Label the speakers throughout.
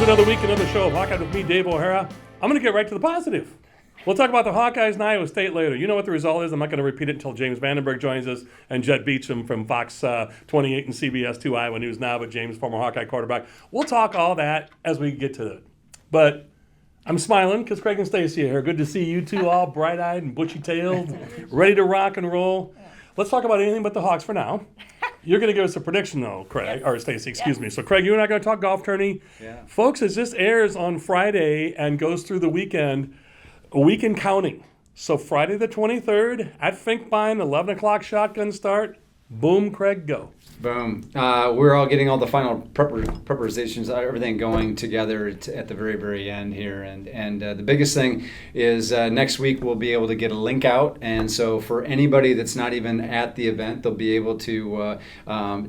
Speaker 1: to another week, another show of Hawkeye with me, Dave O'Hara. I'm going to get right to the positive. We'll talk about the Hawkeyes and Iowa State later. You know what the result is. I'm not going to repeat it until James Vandenberg joins us and Jett Beachum from Fox 28 and CBS 2 Iowa News Now, but James, former Hawkeye quarterback. We'll talk all that as we get to it. But I'm smiling because Craig and Stacy are here. Good to see you two all bright-eyed and bushy-tailed, ready to rock and roll. Let's talk about anything but the Hawks for now. You're going to give us a prediction, though, Craig, or Stacy, excuse me. So, Craig, you and I are going to talk golf tourney.
Speaker 2: Yeah.
Speaker 1: Folks, as this airs on Friday and goes through the weekend, a week in counting. So, Friday the 23rd at Finkbine, 11 o'clock shotgun start. Boom, Craig, go.
Speaker 2: Boom. We're all getting all the final preparations, everything going together at the very, very end here. And the biggest thing is next week we'll be able to get a link out. And so for anybody that's not even at the event, they'll be able to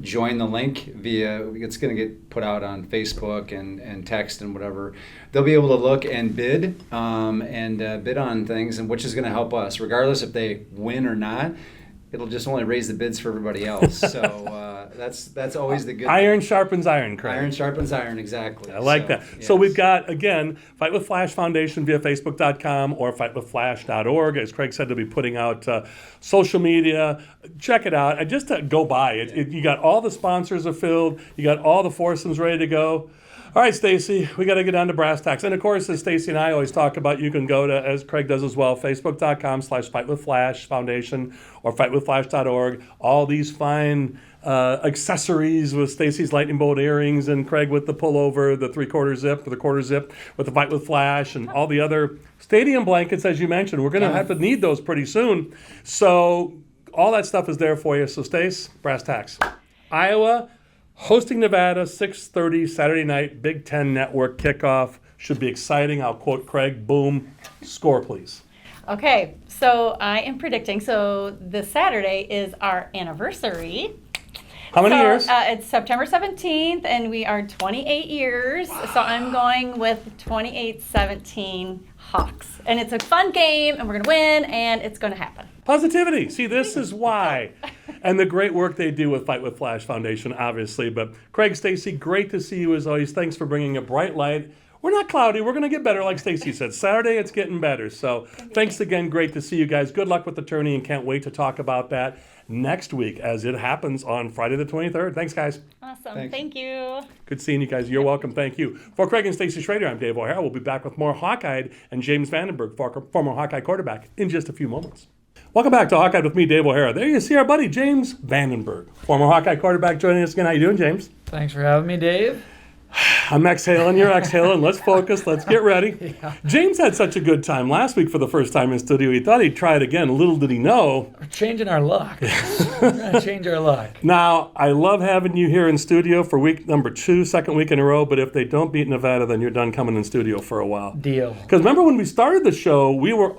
Speaker 2: join the link via, it's going to get put out on Facebook and text and whatever. They'll be able to look and bid bid on things, and which is going to help us, regardless if they win or not. It'll just only raise the bids for everybody else. So that's always the good
Speaker 1: Iron sharpens iron, Craig.
Speaker 2: Iron sharpens iron, exactly.
Speaker 1: I like that.
Speaker 2: Yes.
Speaker 1: So we've got, again, Fight with Flash Foundation via Facebook.com or fightwithflash.org. As Craig said, they'll be putting out social media. Check it out. Just go by it. You got all the sponsors are filled. You got all the foursomes ready to go. All right, Stacy, we got to get down to brass tacks. And, of course, as Stacy and I always talk about, you can go to, as Craig does as well, facebook.com/FightWithFlash Foundation or fightwithflash.org. All these fine accessories with Stacy's lightning bolt earrings and Craig with the pullover, the three-quarter zip or the quarter zip with the Fight with Flash and all the other stadium blankets, as you mentioned. We're going to have to need those pretty soon. So all that stuff is there for you. So, Stace, brass tacks. Iowa hosting Nevada, 6:30 Saturday night, Big Ten Network kickoff. Should be exciting. I'll quote Craig. Boom. Score, please.
Speaker 3: Okay, so I am predicting. So this Saturday is our anniversary.
Speaker 1: How many years?
Speaker 3: It's September 17th, and we are 28 years. Wow. So I'm going with 28-17 Hawks. And it's a fun game, and we're going to win, and it's going to happen.
Speaker 1: Positivity. See, this is why. And the great work they do with Fight with Flash Foundation, obviously. But Craig, Stacy, great to see you as always. Thanks for bringing a bright light. We're not cloudy. We're going to get better, like Stacy said. Saturday, it's getting better. So thanks again. Great to see you guys. Good luck with the tourney, and can't wait to talk about that next week as it happens on Friday the 23rd. Thanks, guys.
Speaker 3: Awesome.
Speaker 2: Thanks.
Speaker 3: Thank you.
Speaker 1: Good seeing you guys. You're welcome. Thank you. For Craig and Stacy Schroeder, I'm Dave O'Hara. We'll be back with more Hawkeye and James Vandenberg, former Hawkeye quarterback, in just a few moments. Welcome back to Hawkeye with me, Dave O'Hara. There you see our buddy, James Vandenberg, former Hawkeye quarterback, joining us again. How you doing, James?
Speaker 4: Thanks for having me, Dave.
Speaker 1: I'm exhaling, you're exhaling. Let's focus. Let's get ready.
Speaker 4: Yeah.
Speaker 1: James had such a good time last week for the first time in studio. He thought he'd try it again. Little did he know.
Speaker 4: We're changing our luck. We're going to change our luck.
Speaker 1: Now, I love having you here in studio for week number 2, second week in a row, but if they don't beat Nevada, then you're done coming in studio for a while.
Speaker 4: Deal.
Speaker 1: Because remember when we started the show,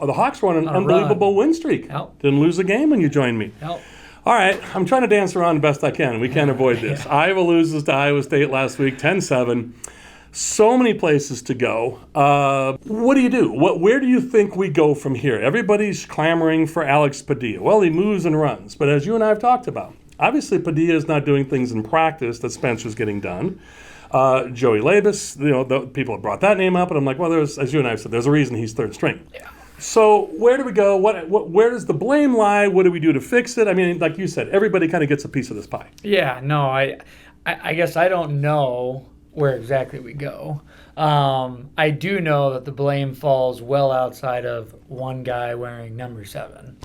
Speaker 1: the Hawks were on an unbelievable win streak.
Speaker 4: Yep.
Speaker 1: Didn't lose a game when you joined me.
Speaker 4: Yep.
Speaker 1: All right, I'm trying to dance around the best I can. We can't avoid this.
Speaker 4: Yeah.
Speaker 1: Iowa loses to Iowa State last week, 10-7. So many places to go. What do you do? Where do you think we go from here? Everybody's clamoring for Alex Padilla. Well, he moves and runs. But as you and I have talked about, obviously Padilla is not doing things in practice that Spencer's getting done. Joey Labus, the people have brought that name up, and I'm like, well, as you and I have said, there's a reason he's third string.
Speaker 4: Yeah.
Speaker 1: So where do we go? Where does the blame lie? What do we do to fix it? I mean, like you said, everybody kind of gets a piece of this pie.
Speaker 4: Yeah, no, I guess I don't know where exactly we go. I do know that the blame falls well outside of one guy wearing number 7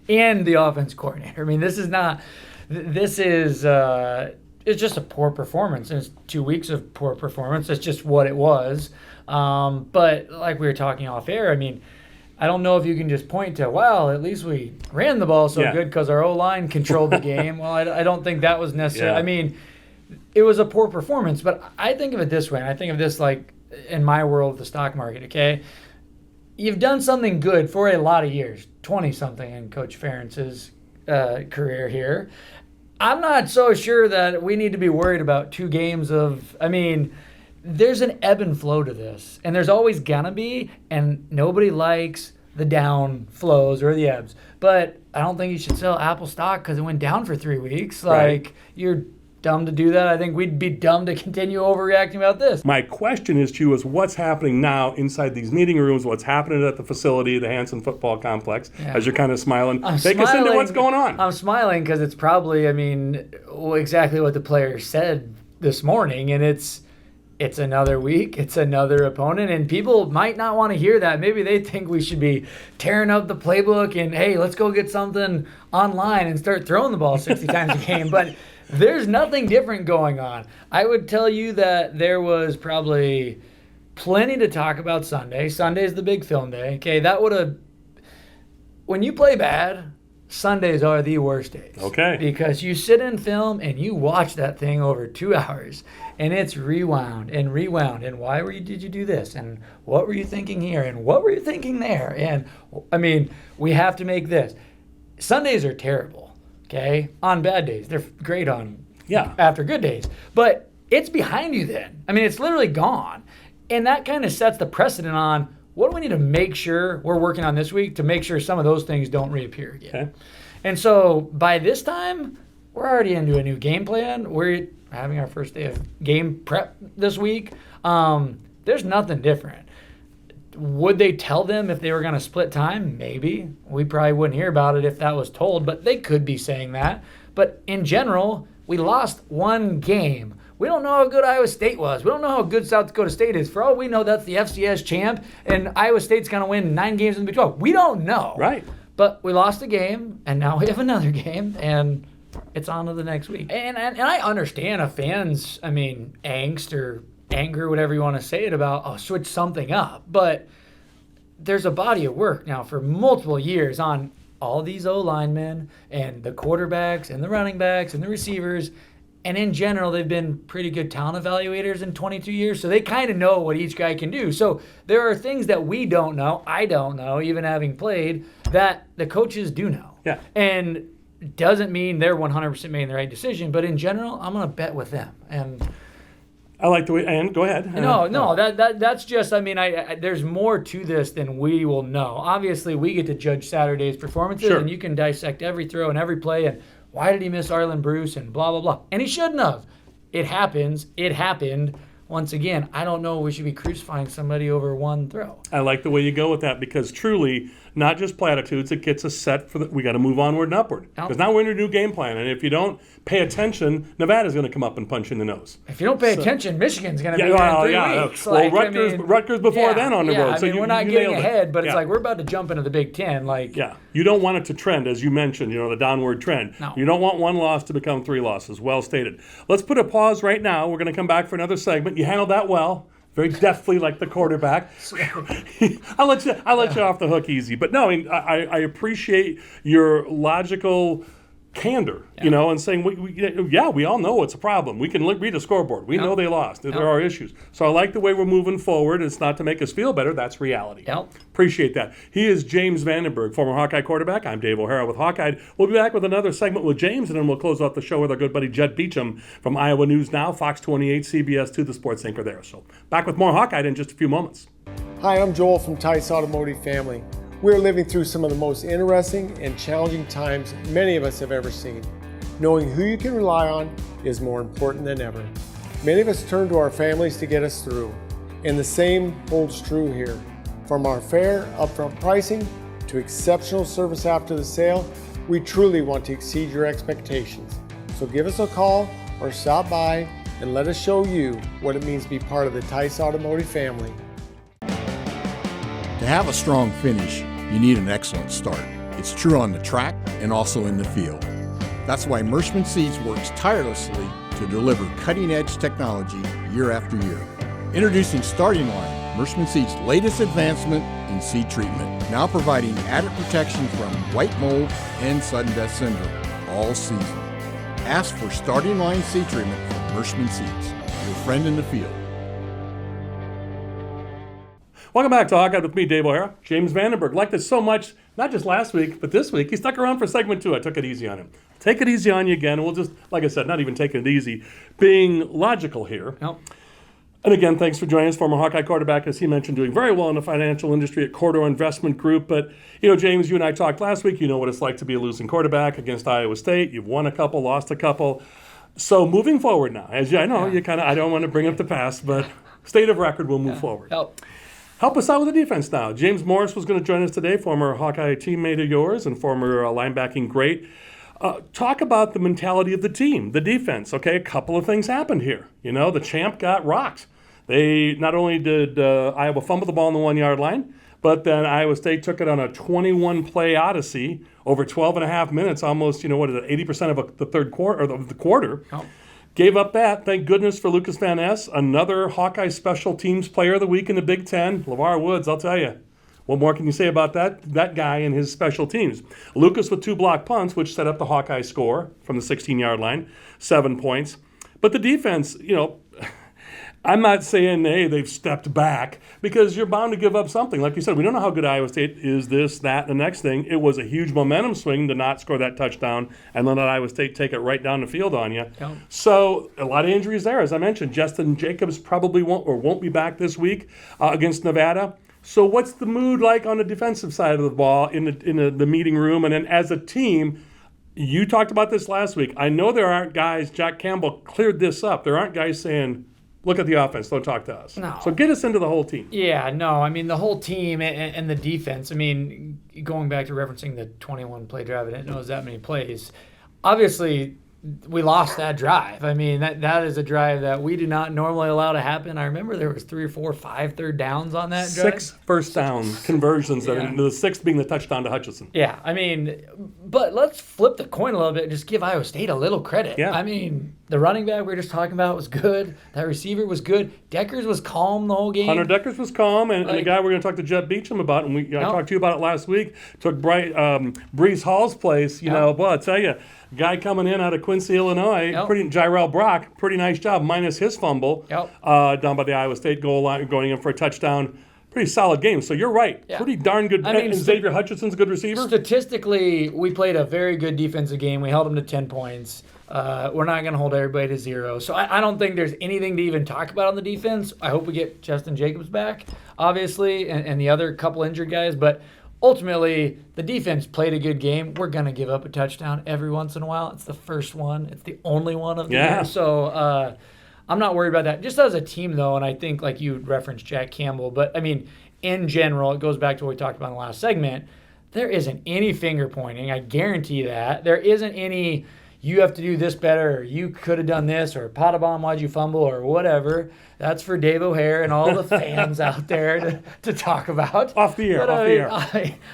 Speaker 4: and the offense coordinator. I mean, it's just a poor performance. It's 2 weeks of poor performance. That's just what it was. But like we were talking off air, I mean, I don't know if you can just point to, well, at least we ran the ball so good because our O-line controlled the game. Well, I don't think that was necessary.
Speaker 1: Yeah.
Speaker 4: I mean, it was a poor performance, but I think of it this way, and I think of this like in my world, the stock market, okay? You've done something good for a lot of years, 20-something in Coach Ferentz's career here. I'm not so sure that we need to be worried about 2 games of, I mean, there's an ebb and flow to this, and there's always gonna be, and nobody likes the down flows or the ebbs. But I don't think you should sell Apple stock because it went down for 3 weeks. Like, you're dumb to do that. I think we'd be dumb to continue overreacting about this.
Speaker 1: My question is to you is what's happening now inside these meeting rooms, what's happening at the facility, the Hanson Football Complex, as you're kind of smiling. Take us into what's going on.
Speaker 4: I'm smiling because it's probably, exactly what the players said this morning, and it's another week, it's another opponent, and people might not want to hear that. Maybe they think we should be tearing up the playbook and, hey, let's go get something online and start throwing the ball 60 times a game. But there's nothing different going on. I would tell you that there was probably plenty to talk about Sunday. Sunday's the big film day. Okay, that would have... When you play bad, Sundays are the worst days.
Speaker 1: Okay.
Speaker 4: Because you sit in film and you watch that thing over 2 hours, and it's rewound and rewound. And why did you do this? And what were you thinking here? And what were you thinking there? And, we have to make this. Sundays are terrible. Okay, on bad days. They're great after good days. But it's behind you then. It's literally gone. And that kind of sets the precedent on what do we need to make sure we're working on this week to make sure some of those things don't reappear again.
Speaker 1: Okay.
Speaker 4: And so by this time, we're already into a new game plan. We're having our first day of game prep this week. There's nothing different. Would they tell them if they were going to split time? Maybe. We probably wouldn't hear about it if that was told, but they could be saying that. But in general, we lost one game. We don't know how good Iowa State was. We don't know how good South Dakota State is. For all we know, that's the FCS champ, and Iowa State's going to win 9 games in the Big 12. We don't know.
Speaker 1: Right.
Speaker 4: But we lost a game, and now we have another game, and it's on to the next week. And I understand a fan's, angst or anger, whatever you want to say it about, switch something up. But there's a body of work now for multiple years on all these O-linemen and the quarterbacks and the running backs and the receivers. And in general, they've been pretty good talent evaluators in 22 years, so they kind of know what each guy can do. So there are things that we don't know, I don't know, even having played, that the coaches do know.
Speaker 1: Yeah.
Speaker 4: And doesn't mean they're 100% making the right decision, but in general, I'm going to bet with them. And
Speaker 1: I like the way, and go ahead.
Speaker 4: No, that's just, there's more to this than we will know. Obviously, we get to judge Saturday's performances,
Speaker 1: Sure.
Speaker 4: And you can dissect every throw and every play, and why did he miss Arlen Bruce, and blah, blah, blah. And he shouldn't have. It happens. It happened. Once again, I don't know we should be crucifying somebody over one throw.
Speaker 1: I like the way you go with that because truly, not just platitudes, it gets us set for we got to move onward and upward. Because now we're in a new game plan, and if you don't pay attention, Nevada's going to come up and punch you in the nose.
Speaker 4: If you don't pay attention, Michigan's going to be there in 3 weeks.
Speaker 1: Well, Rutgers before then on the road. So
Speaker 4: we're not getting ahead, but it's like we're about to jump into the Big Ten.
Speaker 1: You don't want it to trend, as you mentioned, the downward trend.
Speaker 4: No.
Speaker 1: You don't want one loss to become 3 losses. Well stated. Let's put a pause right now. We're going to come back for another segment. You handled that well. Very deftly, like the quarterback. I'll let you off the hook easy. But no, I appreciate your logical candor, and saying, we all know it's a problem. We can read a scoreboard. We know they lost. There are issues. So I like the way we're moving forward. It's not to make us feel better. That's reality.
Speaker 4: Yep.
Speaker 1: Appreciate that. He is James Vandenberg, former Hawkeye quarterback. I'm Dave O'Hara with Hawkeye. We'll be back with another segment with James, and then we'll close out the show with our good buddy Jett Beachum from Iowa News Now, Fox 28, CBS 2, the sports anchor there. So back with more Hawkeye in just a few moments.
Speaker 5: Hi, I'm Joel from Tice Automotive Family. We're living through some of the most interesting and challenging times many of us have ever seen. Knowing who you can rely on is more important than ever. Many of us turn to our families to get us through, and the same holds true here. From our fair, upfront pricing to exceptional service after the sale, we truly want to exceed your expectations. So give us a call or stop by and let us show you what it means to be part of the Tice Automotive family.
Speaker 6: To have a strong finish, you need an excellent start. It's true on the track and also in the field. That's why Merschman Seeds works tirelessly to deliver cutting-edge technology year after year. Introducing Starting Line, Merschman Seeds' latest advancement in seed treatment, now providing added protection from white mold and sudden death syndrome all season. Ask for Starting Line seed treatment from Merschman Seeds, your friend in the field.
Speaker 1: Welcome back to Hawkeye with me, Dave O'Hara. James Vandenberg liked it so much, not just last week, but this week. He stuck around for segment 2. I took it easy on him. Take it easy on you again, and we'll just, like I said, not even taking it easy, being logical here.
Speaker 4: Nope.
Speaker 1: And again, thanks for joining us. Former Hawkeye quarterback, as he mentioned, doing very well in the financial industry at Corridor Investment Group. But, James, you and I talked last week. You know what it's like to be a losing quarterback against Iowa State. You've won a couple, lost a couple. So moving forward now, as I know, I don't want to bring up the past, but state of record, we'll move forward. Help us out with the defense now. James Morris was going to join us today, former Hawkeye teammate of yours and former linebacking great. Talk about the mentality of the team, the defense. Okay, a couple of things happened here. The champ got rocked. They not only did Iowa fumble the ball on the 1 yard line, but then Iowa State took it on a 21-play odyssey over 12 and a half minutes, almost, 80% of the third quarter, or of the quarter. Oh. Gave up that. Thank goodness for Lucas Van Ness, another Hawkeye special teams player of the week in the Big Ten. LeVar Woods, I'll tell you. What more can you say about that guy and his special teams? Lucas with 2 block punts, which set up the Hawkeye score from the 16-yard line, 7 points. But the defense, I'm not saying, hey, they've stepped back, because you're bound to give up something. Like you said, we don't know how good Iowa State is, this, that, and the next thing. It was a huge momentum swing to not score that touchdown and then let Iowa State take it right down the field on you. Yep. So a lot of injuries there. As I mentioned, Justin Jacobs probably won't be back this week against Nevada. So what's the mood like on the defensive side of the ball in the meeting room? And then as a team, you talked about this last week. I know there aren't guys, Jack Campbell cleared this up. There aren't guys saying, look at the offense, don't talk to us. No. So get us into the whole team.
Speaker 4: Yeah, no, the whole team and the defense. Going back to referencing the 21-play drive, I didn't know it was that many plays. Obviously, we lost that drive. That is a drive that we do not normally allow to happen. I remember there was 3 or 4, 5 third downs on that drive.
Speaker 1: 6 first down conversions, the 6th being the touchdown to Hutchinson.
Speaker 4: Yeah, but let's flip the coin a little bit and just give Iowa State a little credit.
Speaker 1: Yeah.
Speaker 4: The running back we were just talking about was good. That receiver was good. Deckers was calm the whole game.
Speaker 1: Hunter Deckers was calm, and the guy we're going to talk to Jett Beachum about, and I talked to you about it last week, took Brees Hall's place. Well, I tell you, guy coming in out of Quincy, Illinois, Jirel Brock, pretty nice job, minus his fumble down by the Iowa State goal line, going in for a touchdown. Pretty solid game. So you're right. Yeah. Pretty darn good. And Xavier Hutchinson's a good receiver.
Speaker 4: Statistically, we played a very good defensive game. We held them to 10 points. We're not going to hold everybody to 0. So I don't think there's anything to even talk about on the defense. I hope we get Justin Jacobs back, obviously, and the other couple injured guys. But ultimately, the defense played a good game. We're going to give up a touchdown every once in a while. It's the first one. It's the only one of the year. So I'm not worried about that. Just as a team, though, and I think, like you referenced Jack Campbell, but, in general, it goes back to what we talked about in the last segment. There isn't any finger pointing. I guarantee that. There isn't any, you have to do this better, or you could have done this, or Potabom, why'd you fumble, or whatever. That's for Dave O'Hare and all the fans out there to talk about.
Speaker 1: Off the air.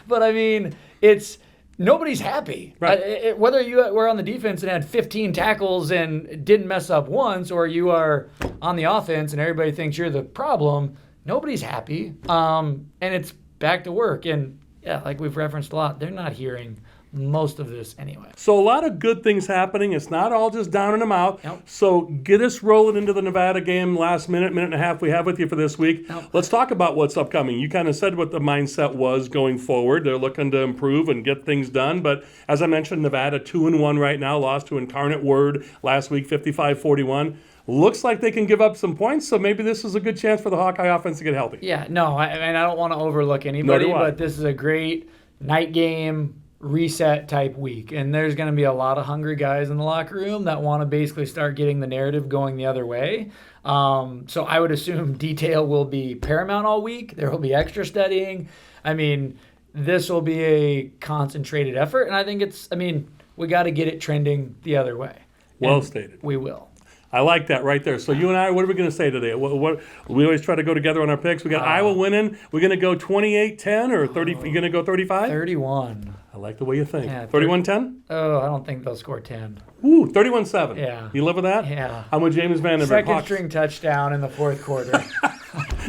Speaker 4: But, it's... Nobody's happy.
Speaker 1: Right.
Speaker 4: Whether you were on the defense and had 15 tackles and didn't mess up once, or you are on the offense and everybody thinks you're the problem, nobody's happy. And it's back to work. And, like we've referenced a lot, they're not hearing most of this anyway.
Speaker 1: So a lot of good things happening. It's not all just down and them out.
Speaker 4: Nope.
Speaker 1: So get us rolling into the Nevada game, last minute and a half we have with you for this week.
Speaker 4: Nope.
Speaker 1: Let's talk about what's upcoming. You kind of said what the mindset was going forward. They're looking to improve and get things done. But as I mentioned, Nevada 2-1 right now, lost to Incarnate Word last week, 55-41. Looks like they can give up some points, so maybe this is a good chance for the Hawkeye offense to get healthy.
Speaker 4: Yeah, no, I don't want to overlook anybody, but this is a great night game reset type week, and there's going to be a lot of hungry guys in the locker room that want to basically start getting the narrative going the other way. So I would assume detail will be paramount all week. There will be extra studying. This will be a concentrated effort, and I think we got to get it trending the other way.
Speaker 1: Well stated.
Speaker 4: We will.
Speaker 1: I like that right there. So you and I, what are we going to say today? What we always try to go together on our picks. We got Iowa winning. We're going to go 28-10 or 30. You going to go 35?
Speaker 4: 31.
Speaker 1: I like the way you think.
Speaker 4: Yeah,
Speaker 1: 31-10?
Speaker 4: Oh, I don't think they'll score 10.
Speaker 1: Ooh, 31-7.
Speaker 4: Yeah.
Speaker 1: You live with that?
Speaker 4: Yeah.
Speaker 1: I'm with James Vandenberg.
Speaker 4: Second string touchdown in the fourth quarter.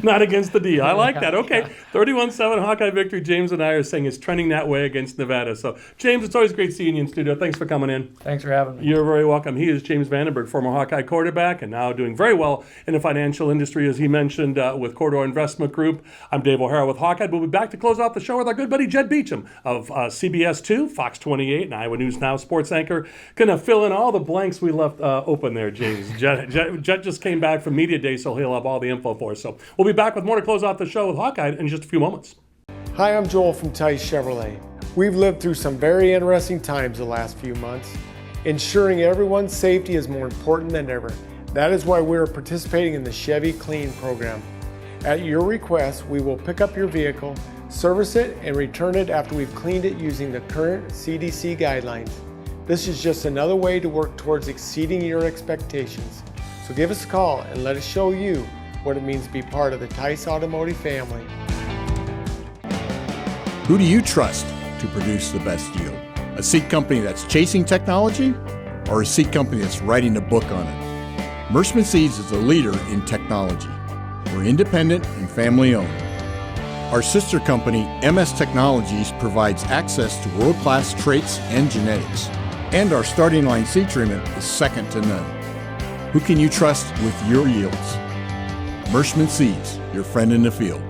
Speaker 1: Not against the D. I like that. Okay. 31-7 Hawkeye victory. James and I are saying it's trending that way against Nevada. So, James, it's always great seeing you in studio. Thanks for coming in.
Speaker 4: Thanks for having me.
Speaker 1: You're very welcome. He is James Vandenberg, former Hawkeye quarterback, and now doing very well in the financial industry, as he mentioned, with Corridor Investment Group. I'm Dave O'Hara with Hawkeye. We'll be back to close out the show with our good buddy Jett Beachum of CBS 2, Fox 28, and Iowa News Now sports anchor. Going to fill in all the blanks we left open there, James. Jett just came back from Media Day, so he'll have all the info for us. So we'll be back with more to close out the show with Hawkeye in just a few moments.
Speaker 5: Hi, I'm Joel from Tice Chevrolet. We've lived through some very interesting times the last few months. Ensuring everyone's safety is more important than ever. That is why we are participating in the Chevy Clean program. At your request, we will pick up your vehicle, service it, and return it after we've cleaned it using the current CDC guidelines. This is just another way to work towards exceeding your expectations. So give us a call and let us show you what it means to be part of the Tice Automotive family.
Speaker 6: Who do you trust to produce the best yield? A seat company that's chasing technology, or a seat company that's writing a book on it? Merschman Seeds is a leader in technology. We're independent and family owned. Our sister company, MS Technologies, provides access to world-class traits and genetics. And our starting line seed treatment is second to none. Who can you trust with your yields? Merschman Seeds, your friend in the field.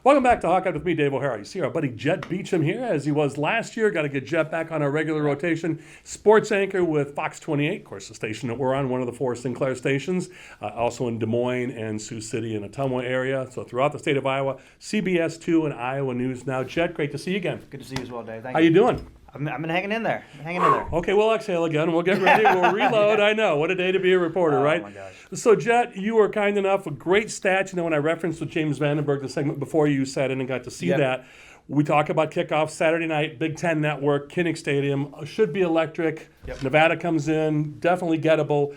Speaker 1: Welcome back to Hawkeye with me, Dave O'Hara. You see our buddy Jett Beachum here, as he was last year. Got to get Jett back on our regular rotation. Sports anchor with Fox 28, of course, the station that we're on, one of the 4 Sinclair stations, also in Des Moines and Sioux City and Ottumwa area. So throughout the state of Iowa, CBS 2 and Iowa News Now. Jett, great to see you again.
Speaker 7: Good to see you as well, Dave. Thank
Speaker 1: How you doing?
Speaker 7: I've been hanging in there. Hanging in there.
Speaker 1: Okay, we'll exhale again. We'll get ready. We'll reload. I know. What a day to be a reporter, right?
Speaker 7: Oh, my gosh.
Speaker 1: So, Jett, you were kind enough, a great stat. You know, when I referenced with James Vandenberg the segment before, you sat in and got to see that. We talk about kickoff Saturday night, Big Ten Network, Kinnick Stadium. Should be electric.
Speaker 7: Yep.
Speaker 1: Nevada comes in, definitely gettable.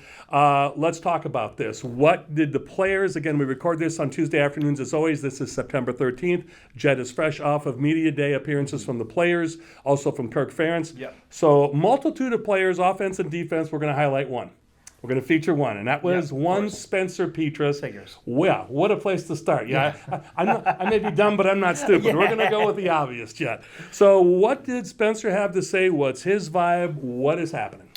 Speaker 1: Let's talk about this. What did the players, again, we record this on Tuesday afternoons as always. This is September 13th. Jett is fresh off of Media Day appearances from the players, also from Kirk Ferentz.
Speaker 7: Yep.
Speaker 1: So multitude of players, offense and defense. We're going to highlight one. We're going to feature one, and that was one Spencer Petras.
Speaker 7: Figures.
Speaker 1: Well, what a place to start. Yeah, I may be dumb, but I'm not stupid. We're going to go with the obvious, Jett. So what did Spencer have to say? What's his vibe? What is happening?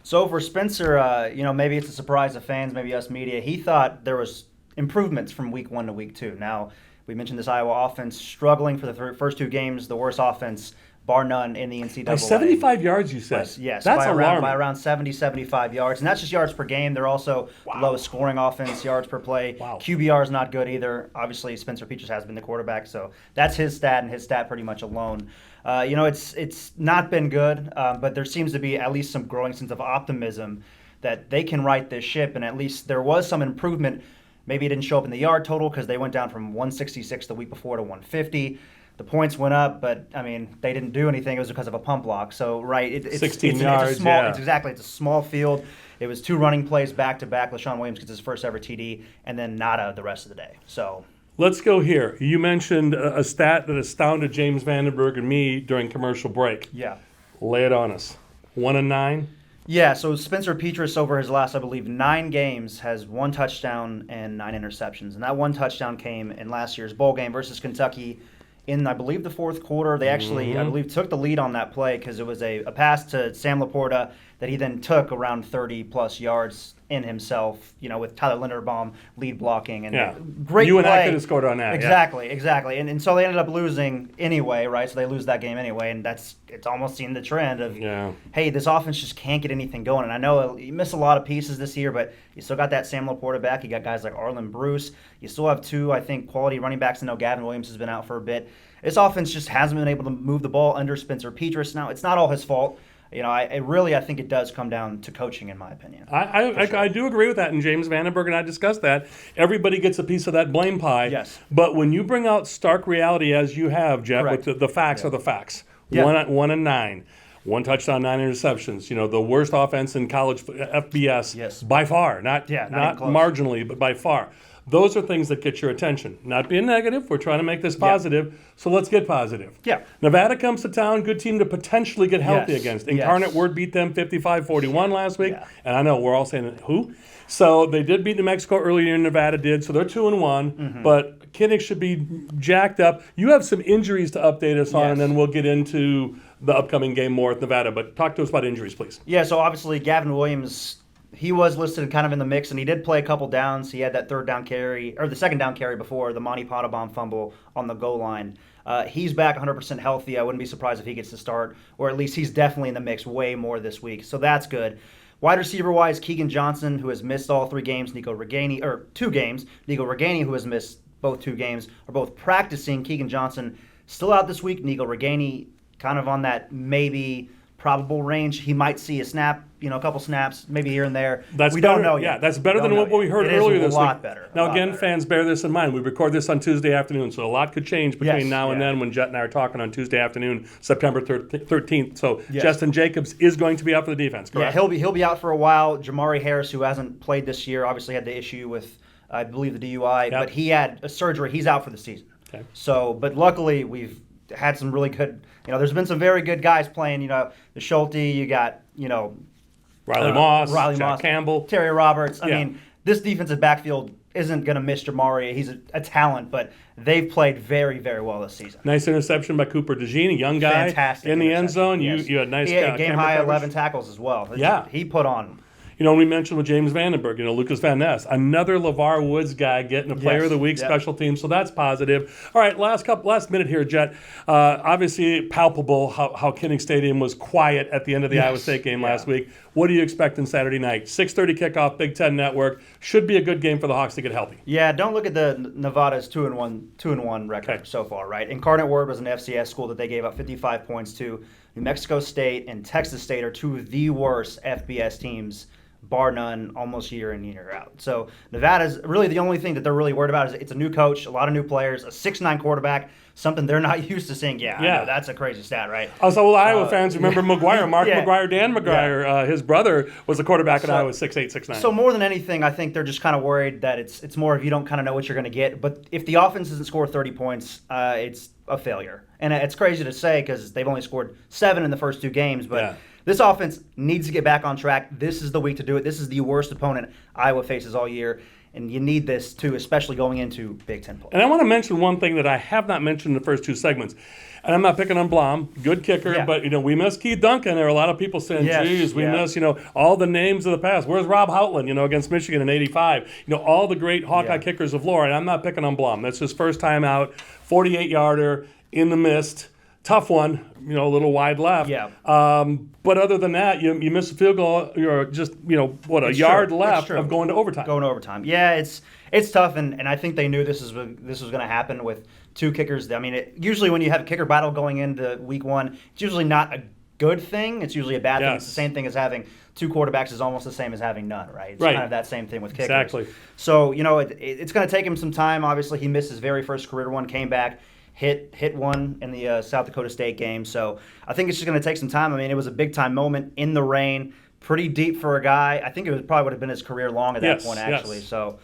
Speaker 7: So for Spencer, maybe it's a surprise to fans, maybe us media. He thought there was improvements from week 1 to week 2. Now, we mentioned this Iowa offense struggling for the first 2 games, the worst offense, bar none, in the NCAA.
Speaker 1: By 75 yards, you said?
Speaker 7: Yes,
Speaker 1: That's
Speaker 7: by
Speaker 1: alarming.
Speaker 7: around 70, 75 yards. And that's just yards per game. They're also lowest scoring offense, yards per play.
Speaker 1: Wow.
Speaker 7: QBR is not good either. Obviously, Spencer Petras has been the quarterback, so that's his stat and his stat pretty much alone. It's not been good, but there seems to be at least some growing sense of optimism that they can right this ship, and at least there was some improvement. Maybe it didn't show up in the yard total because they went down from 166 the week before to 150. The points went up, but, they didn't do anything. It was because of a pump block. So, right, it's
Speaker 1: 16
Speaker 7: it's
Speaker 1: yards,
Speaker 7: a small,
Speaker 1: yeah.
Speaker 7: It's a small field. It was 2 running plays back-to-back. LaShawn Williams gets his first ever TD, and then nada the rest of the day. So
Speaker 1: Let's go here. You mentioned a stat that astounded James Vandenberg and me during commercial break.
Speaker 7: yeah.
Speaker 1: Lay it on us. 1-9?
Speaker 7: Yeah, so Spencer Petras over his last, I believe, 9 games has 1 touchdown and 9 interceptions. And that 1 touchdown came in last year's bowl game versus Kentucky in, I believe, the 4th quarter. They actually, I believe, took the lead on that play because it was a pass to Sam Laporta that he then took around 30-plus yards in himself, with Tyler Linderbaum lead blocking. And great
Speaker 1: You and I
Speaker 7: play.
Speaker 1: could have scored on that.
Speaker 7: Exactly. And so they ended up losing anyway, right? So they lose that game anyway, and it's almost seen the trend of, hey, this offense just can't get anything going. And I know you miss a lot of pieces this year, but you still got that Sam Laporta back. You got guys like Arlen Bruce. You still have 2, I think, quality running backs. I know Gavin Williams has been out for a bit. This offense just hasn't been able to move the ball under Spencer Petras. Now, it's not all his fault. I think it does come down to coaching, in my opinion.
Speaker 1: I do agree with that, and James Vandenberg and I discussed that. Everybody gets a piece of that blame pie.
Speaker 7: Yes.
Speaker 1: But when you bring out stark reality, as you have, Jett,
Speaker 7: Correct.
Speaker 1: with the facts are the facts.
Speaker 7: Yeah.
Speaker 1: 1-9. 1 touchdown, 9 interceptions. The worst offense in college FBS
Speaker 7: Yes.
Speaker 1: by far. Not
Speaker 7: even close.
Speaker 1: marginally, but by far. Those are things that get your attention. Not being negative. We're trying to make this positive, so let's get positive.
Speaker 7: Yeah.
Speaker 1: Nevada comes to town, good team to potentially get healthy
Speaker 7: Yes.
Speaker 1: against.
Speaker 7: Yes.
Speaker 1: Incarnate Word beat them 55-41 last week,
Speaker 7: Yeah.
Speaker 1: and I know we're all saying, who? So they did beat New Mexico earlier, Nevada did, so they're 2-1, but Kinnick should be jacked up. You have some injuries to update us on,
Speaker 7: Yes.
Speaker 1: and then we'll get into the upcoming game more with Nevada, but talk to us about injuries, please.
Speaker 7: Yeah, so obviously Gavin Williams, he was listed kind of in the mix, and he did play a couple downs. He had that the second down carry before the Monty Pottebaum fumble on the goal line. He's back 100% healthy. I wouldn't be surprised if he gets to start, or at least he's definitely in the mix way more this week. So that's good. Wide receiver-wise, Keegan Johnson, who has missed all 3 games, 2 games. Nico Reganey, who has missed both 2 games, are both practicing. Keegan Johnson still out this week. Nico Reganey kind of on that maybe probable range. He might see a snap, a couple snaps, maybe here and there.
Speaker 1: We
Speaker 7: don't know yet.
Speaker 1: Yeah, that's better than what we heard earlier this week.
Speaker 7: It is a lot better.
Speaker 1: Now, again, fans, bear this in mind. We record this on Tuesday afternoon, so a lot could change between now and then when Jett and I are talking on Tuesday afternoon, September 13th. So Justin Jacobs is going to be out for the defense, correct?
Speaker 7: Yeah, he'll be out for a while. Jamari Harris, who hasn't played this year, obviously had the issue with, I believe, the DUI, but he had a surgery. He's out for the season.
Speaker 1: Okay.
Speaker 7: So, but luckily we've had some really good, there's been some very good guys playing, the Schulte, you got,
Speaker 1: Riley Moss,
Speaker 7: Riley
Speaker 1: Jack
Speaker 7: Moss,
Speaker 1: Campbell,
Speaker 7: Terry Roberts. I mean, this defensive backfield isn't going to miss Jamari. He's a talent, but they've played very, very well this season.
Speaker 1: Nice interception by Cooper DeJean, a young guy.
Speaker 7: Fantastic
Speaker 1: in the end zone.
Speaker 7: Yes.
Speaker 1: You had nice
Speaker 7: game high
Speaker 1: coverage.
Speaker 7: 11 tackles as well. He put on.
Speaker 1: We mentioned with James Vandenberg, Lucas Van Ness, another LeVar Woods guy getting a Player of the Week special team, so that's positive. All right, last minute here, Jett. Obviously, palpable how Kinnick Stadium was quiet at the end of the Iowa State game last week. What are you expecting Saturday night? 6:30 kickoff, Big Ten Network. Should be a good game for the Hawks to get healthy.
Speaker 7: Yeah, don't look at the Nevada's 2-1 record so far, right? Incarnate Word was an FCS school that they gave up 55 points to. New Mexico State and Texas State are two of the worst FBS teams, bar none, almost year in, year out. So Nevada's really the only thing that they're really worried about is it's a new coach, a lot of new players, a 6'9" quarterback, something they're not used to seeing. I know, that's a crazy stat, right?
Speaker 1: Also, Iowa fans remember McGuire, Mark McGuire, Dan McGuire. His brother was the quarterback at Iowa, 6'8", 6'9".
Speaker 7: So more than anything, I think they're just kind of worried that it's more of you don't kind of know what you're going to get. But if the offense doesn't score 30 points, it's a failure. And it's crazy to say because they've only scored 7 in the first 2 games, but this offense needs to get back on track. This is the week to do it. This is the worst opponent Iowa faces all year, and you need this too, especially going into Big Ten play.
Speaker 1: And I want to mention one thing that I have not mentioned in the first 2 segments. And I'm not picking on Blom, good kicker, but we miss Keith Duncan. There are a lot of people saying, "Geez, we miss all the names of the past." Where's Rob Houtland? Against Michigan in '85. All the great Hawkeye kickers of lore. And I'm not picking on Blom. That's his first time out, 48-yarder in the mist. Tough one, a little wide left. But other than that, you miss a field goal. You're just, a yard left of going to overtime.
Speaker 7: Yeah, it's tough, and I think they knew this was going to happen with 2 kickers. I mean, usually when you have a kicker battle going into week 1, it's usually not a good thing. It's usually a bad thing. It's the same thing as having 2 quarterbacks is almost the same as having none, right? It's kind of that same thing with kickers.
Speaker 1: Exactly.
Speaker 7: So, it's going to take him some time. Obviously, he missed his very first career one, came back, hit one in the South Dakota State game. So I think it's just going to take some time. I mean, it was a big-time moment in the rain, pretty deep for a guy. I think it probably would have been his career long at that point, actually. So,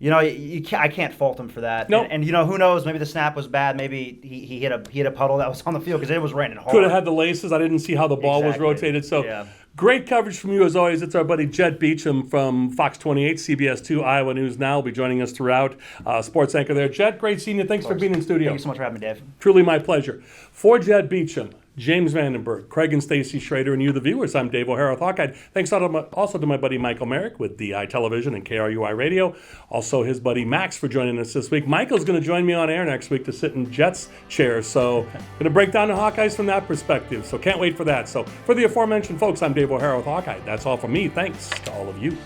Speaker 7: I can't fault him for that.
Speaker 1: Nope.
Speaker 7: And who knows? Maybe the snap was bad. Maybe he hit a puddle that was on the field because it was raining hard.
Speaker 1: Could have had the laces. I didn't see how the ball was rotated. So great coverage from you as always. It's our buddy Jett Beachum from Fox 28, CBS 2, Iowa News Now. Will be joining us throughout. Sports anchor there. Jett, great seeing you. Thanks for being in studio.
Speaker 7: Thank you so much for having me, Dave.
Speaker 1: Truly my pleasure. For Jett Beachum, James Vandenberg, Craig and Stacy Schroeder, and you, the viewers, I'm Dave O'Hara with Hawkeye. Thanks also to my buddy Michael Merrick with DI Television and KRUI Radio. Also his buddy Max for joining us this week. Michael's going to join me on air next week to sit in Jett's chair. So going to break down the Hawkeyes from that perspective. So can't wait for that. So for the aforementioned folks, I'm Dave O'Hara with Hawkeye. That's all from me. Thanks to all of you.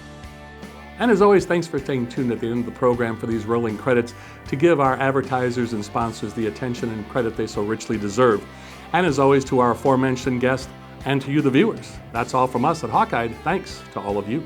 Speaker 1: And as always, thanks for staying tuned at the end of the program for these rolling credits to give our advertisers and sponsors the attention and credit they so richly deserve. And as always, to our aforementioned guest and to you, the viewers. That's all from us at Hawkeye. Thanks to all of you.